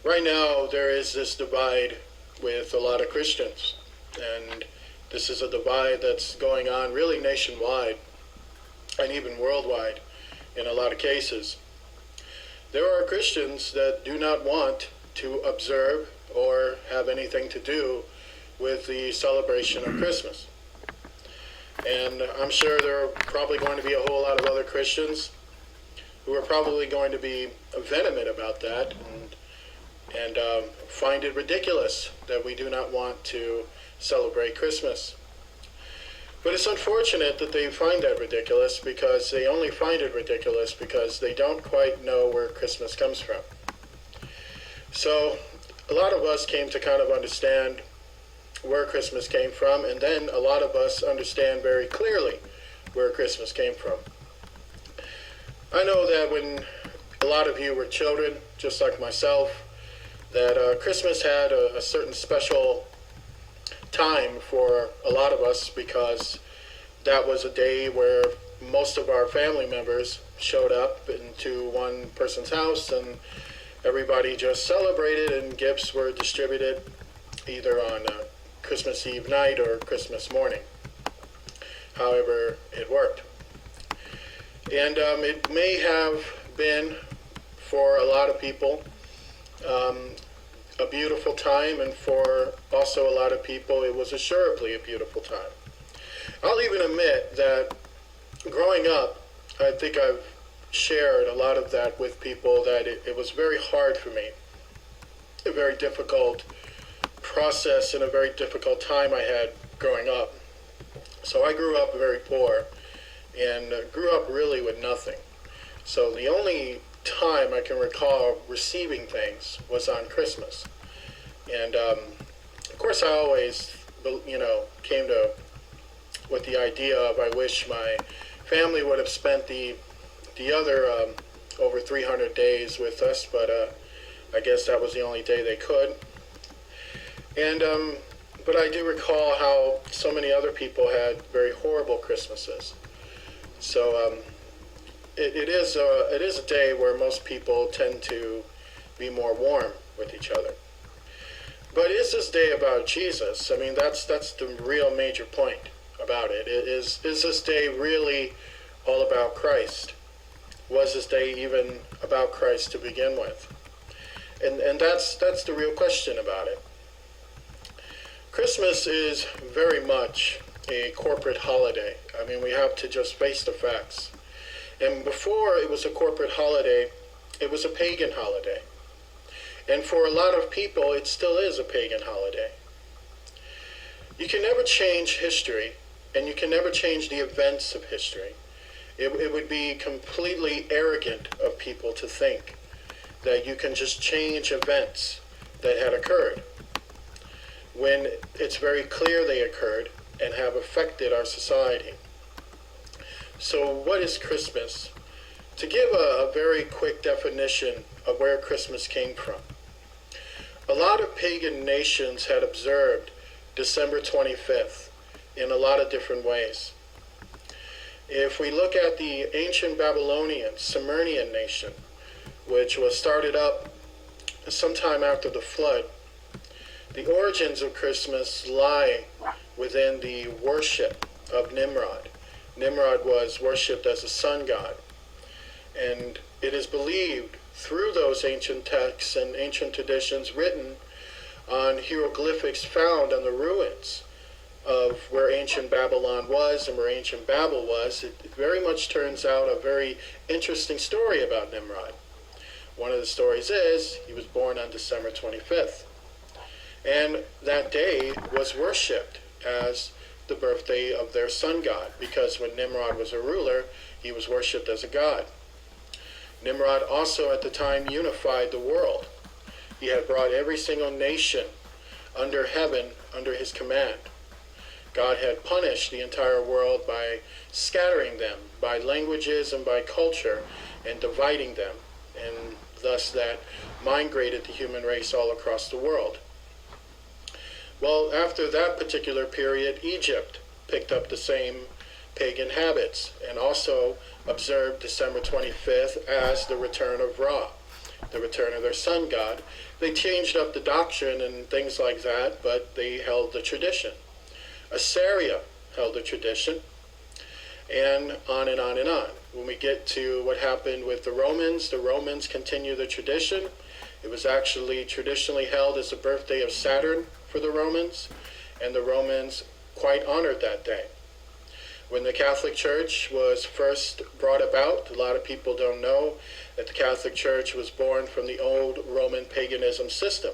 right now there is this divide with a lot of Christians, and this is a divide that's going on really nationwide and even worldwide in a lot of cases. There are Christians that do not want to observe or have anything to do with the celebration of Christmas. And I'm sure there are probably going to be a whole lot of other Christians who are probably going to be venomous about that and find it ridiculous that we do not want to celebrate Christmas. But it's unfortunate that they find that ridiculous, because they only find it ridiculous because they don't quite know where Christmas comes from. So a lot of us came to kind of understand where Christmas came from, and then a lot of us understand very clearly where Christmas came from. I know that when a lot of you were children, just like myself, that Christmas had a certain special time for a lot of us, because that was a day where most of our family members showed up into one person's house, and everybody just celebrated, and gifts were distributed either on Christmas Eve night or Christmas morning. However it worked. And it may have been, for a lot of people, a beautiful time, and for also a lot of people it was assuredly a beautiful time. I'll even admit that growing up, I think I've shared a lot of that with people, that it was very hard for me, a very difficult process and a very difficult time I had growing up. So I grew up very poor and grew up really with nothing. So the only time I can recall receiving things was on Christmas. And of course I always, came to with the idea of, I wish my family would have spent the other over 300 days with us, but I guess that was the only day they could. And but I do recall how so many other people had very horrible Christmases. So it is a day where most people tend to be more warm with each other. But is this day about Jesus? I mean, that's the real major point about it. Is this day really all about Christ? Was this day even about Christ to begin with? And that's the real question about it. Christmas is very much a corporate holiday. I mean, we have to just face the facts. And before it was a corporate holiday, it was a pagan holiday. And for a lot of people, it still is a pagan holiday. You can never change history, and you can never change the events of history. It would be completely arrogant of people to think that you can just change events that had occurred, when it's very clear they occurred and have affected our society. So what is Christmas? To give a very quick definition of where Christmas came from. A lot of pagan nations had observed December 25th in a lot of different ways. If we look at the ancient Babylonian, Sumerian nation, which was started up sometime after the flood, the origins of Christmas lie within the worship of Nimrod. Nimrod was worshipped as a sun god, and it is believed through those ancient texts and ancient traditions written on hieroglyphics found on the ruins of where ancient Babylon was and where ancient Babel was. It very much turns out a very interesting story about Nimrod. One of the stories is he was born on December 25th. And that day was worshipped as the birthday of their sun god, because when Nimrod was a ruler, he was worshipped as a god. Nimrod also at the time unified the world. He had brought every single nation under heaven under his command. God had punished the entire world by scattering them by languages and by culture and dividing them, and thus that migrated the human race all across the world. Well, after that particular period, Egypt picked up the same pagan habits and also observed December 25th as the return of Ra, the return of their sun god. They changed up the doctrine and things like that, but they held the tradition. Assyria held the tradition, and on and on and on. When we get to what happened with the Romans continue the tradition. It was actually traditionally held as the birthday of Saturn for the Romans, and the Romans quite honored that day. When the Catholic Church was first brought about, a lot of people don't know that the Catholic Church was born from the old Roman paganism system.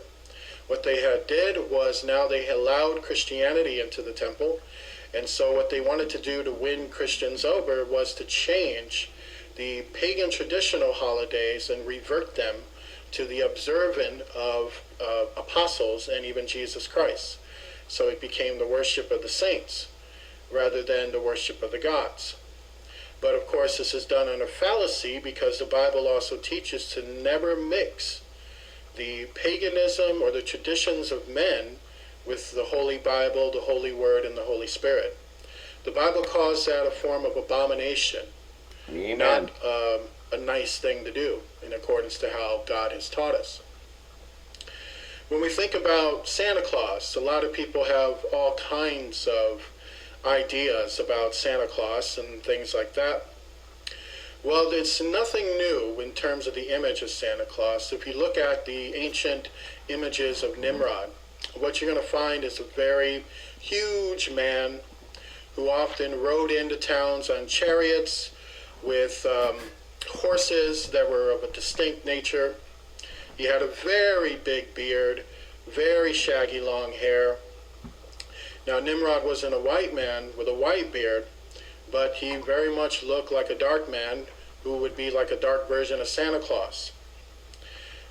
What they had did was now they allowed Christianity into the temple, and so what they wanted to do to win Christians over was to change the pagan traditional holidays and revert them to the observance of apostles and even Jesus Christ. So it became the worship of the saints rather than the worship of the gods. But of course this is done under fallacy, because the Bible also teaches to never mix the paganism or the traditions of men with the Holy Bible, the Holy Word, and the Holy Spirit. The Bible calls that a form of abomination. Amen. Not a nice thing to do in accordance to how God has taught us. When we think about Santa Claus, a lot of people have all kinds of ideas about Santa Claus and things like that. Well, it's nothing new in terms of the image of Santa Claus. If you look at the ancient images of Nimrod, what you're going to find is a very huge man who often rode into towns on chariots with horses that were of a distinct nature. He had a very big beard, very shaggy long hair. Now Nimrod wasn't a white man with a white beard, but he very much looked like a dark man who would be like a dark version of Santa Claus.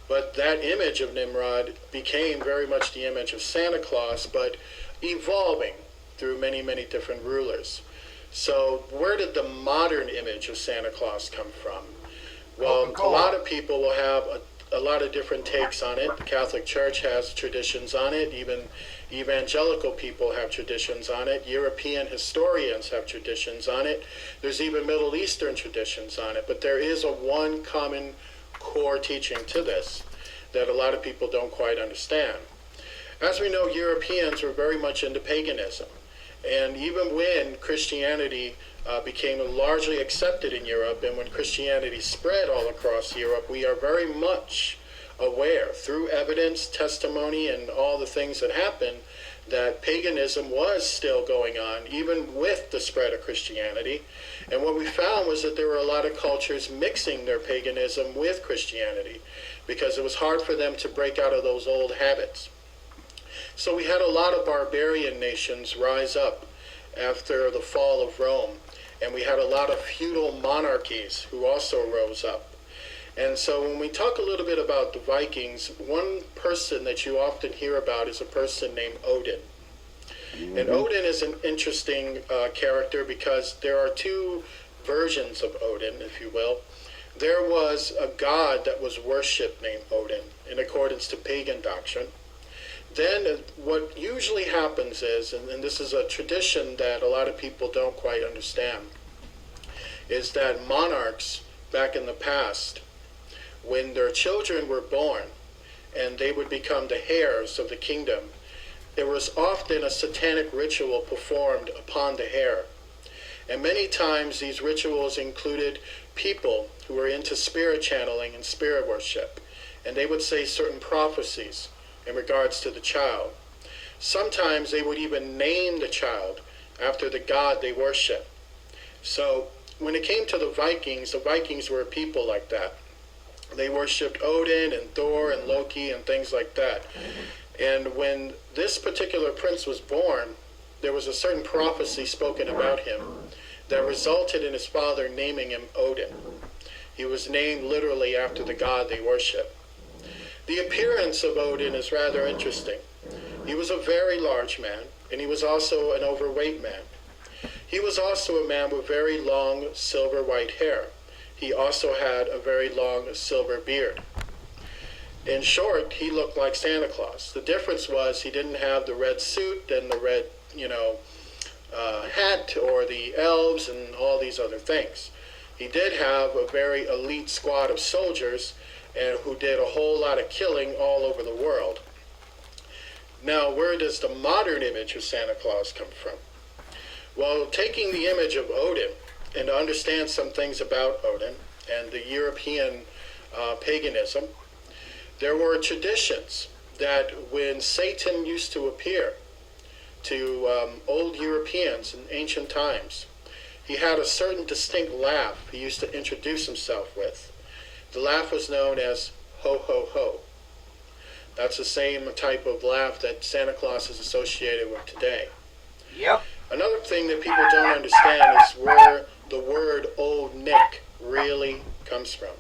But that image of Nimrod became very much the image of Santa Claus, but evolving through many, many different rulers. So where did the modern image of Santa Claus come from? Well, a lot of people will have a lot of different takes on it. The Catholic Church has traditions on it. Even evangelical people have traditions on it. European historians have traditions on it. There's even Middle Eastern traditions on it. But there is a one common core teaching to this that a lot of people don't quite understand. As we know, Europeans were very much into paganism. And even when Christianity became largely accepted in Europe, and when Christianity spread all across Europe, we are very much aware through evidence, testimony, and all the things that happened that paganism was still going on, even with the spread of Christianity. And what we found was that there were a lot of cultures mixing their paganism with Christianity because it was hard for them to break out of those old habits. So we had a lot of barbarian nations rise up after the fall of Rome, and we had a lot of feudal monarchies who also rose up. And so when we talk a little bit about the Vikings, one person that you often hear about is a person named Odin. Mm-hmm. And Odin is an interesting character because there are two versions of Odin, if you will. There was a god that was worshipped named Odin in accordance to pagan doctrine. Then what usually happens is, and this is a tradition that a lot of people don't quite understand, is that monarchs back in the past, when their children were born and they would become the heirs of the kingdom, there was often a satanic ritual performed upon the heir. And many times these rituals included people who were into spirit channeling and spirit worship, and they would say certain prophecies in regards to the child. Sometimes they would even name the child after the god they worship. So when it came to the Vikings were a people like that. They worshipped Odin and Thor and Loki and things like that. And when this particular prince was born, there was a certain prophecy spoken about him that resulted in his father naming him Odin. He was named literally after the god they worship. The appearance of Odin is rather interesting. He was a very large man, and he was also an overweight man. He was also a man with very long silver white hair. He also had a very long silver beard. In short, he looked like Santa Claus. The difference was he didn't have the red suit and the red, hat or the elves and all these other things. He did have a very elite squad of soldiers, and who did a whole lot of killing all over the world. Now, where does the modern image of Santa Claus come from? Well, taking the image of Odin and to understand some things about Odin and the European paganism, there were traditions that when Satan used to appear to old Europeans in ancient times, he had a certain distinct laugh he used to introduce himself with. The laugh was known as ho ho ho. That's the same type of laugh that Santa Claus is associated with today. Yep. Another thing that people don't understand is where the word Old Nick really comes from.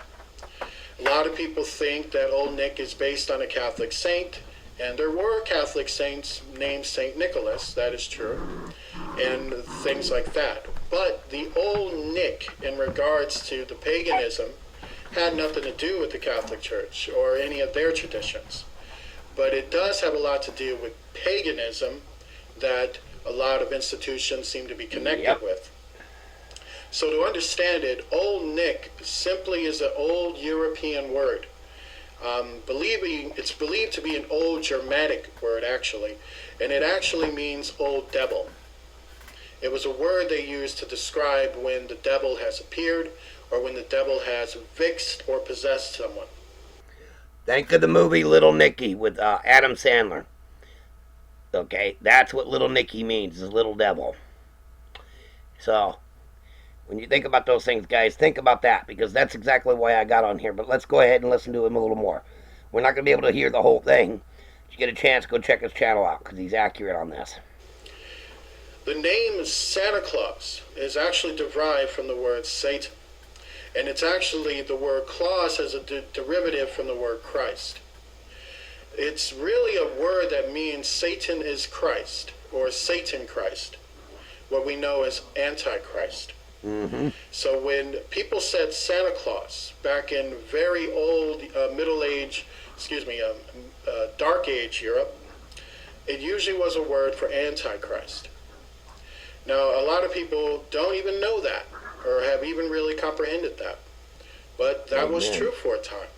A lot of people think that Old Nick is based on a Catholic saint, and there were Catholic saints named St. Nicholas, that is true, and things like that. But the Old Nick, in regards to the paganism, had nothing to do with the Catholic Church or any of their traditions. But it does have a lot to do with paganism that a lot of institutions seem to be connected with. So to understand it, Old Nick simply is an old European word. It's believed to be an old Germanic word, actually, and it actually means old devil. It was a word they used to describe when the devil has appeared or when the devil has vexed or possessed someone. Think of the movie Little Nicky with Adam Sandler. Okay, that's what Little Nicky means, is little devil. So, when you think about those things, guys, think about that, because that's exactly why I got on here. But let's go ahead and listen to him a little more. We're not going to be able to hear the whole thing. If you get a chance, go check his channel out, because he's accurate on this. The name Santa Claus is actually derived from the word Satan. And it's actually the word Claus as a derivative from the word Christ. It's really a word that means Satan is Christ, or Satan Christ, what we know as Antichrist. Mm-hmm. So when people said Santa Claus back in very old Dark Age Europe, it usually was a word for Antichrist. Now, a lot of people don't even know that or have even really comprehended that. But that was true for a time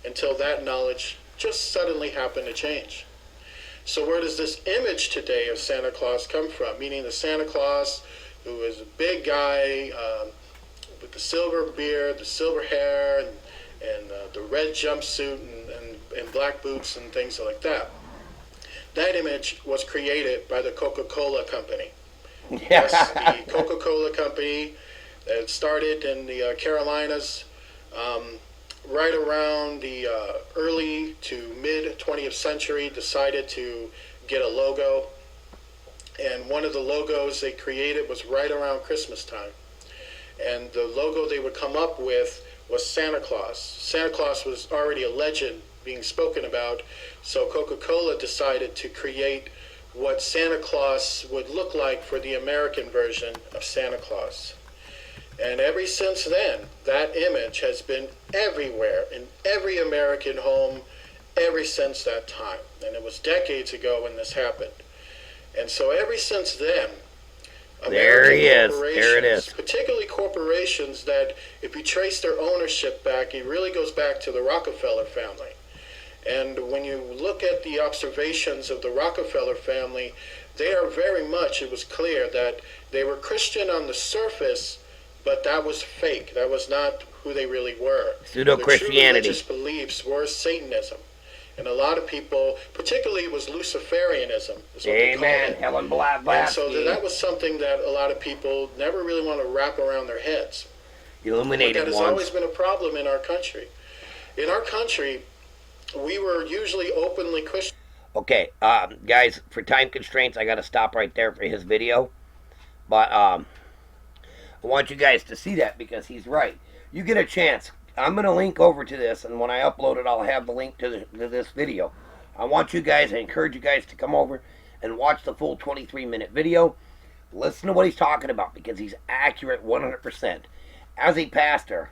until that knowledge just suddenly happened to change. So where does this image today of Santa Claus come from? Meaning the Santa Claus who is a big guy with the silver beard, the silver hair, and the red jumpsuit and black boots and things like that. That image was created by the Coca-Cola Company. Yes, the Coca-Cola Company that started in the Carolinas right around the early to mid 20th century, decided to get a logo. And one of the logos they created was right around Christmas time. And the logo they would come up with was Santa Claus. Santa Claus was already a legend being spoken about, so Coca-Cola decided to create what Santa Claus would look like for the American version of Santa Claus. And ever since then, that image has been everywhere, in every American home, ever since that time. And it was decades ago when this happened. And so ever since then, there he is. There it is. Particularly corporations that, if you trace their ownership back, it really goes back to the Rockefeller family. And when you look at the observations of the Rockefeller family, they are very much, it was clear that they were Christian on the surface, but that was fake. That was not who they really were. Pseudo-Christianity. Their true religious beliefs were Satanism. And a lot of people, particularly it was Luciferianism, is what they called it. Helen Blavatsky. And so that was something that a lot of people never really want to wrap around their heads. Illuminated But that has ones. always been a problem in our country. In our country, we were usually openly Christian. Okay, guys, for time constraints, I got to stop right there for his video. But I want you guys to see that, because he's right. You get a chance. I'm going to link over to this, and when I upload it, I'll have the link to this video. I want you guys, I encourage you guys to come over and watch the full 23-minute video. Listen to what he's talking about, because he's accurate 100%. As a pastor,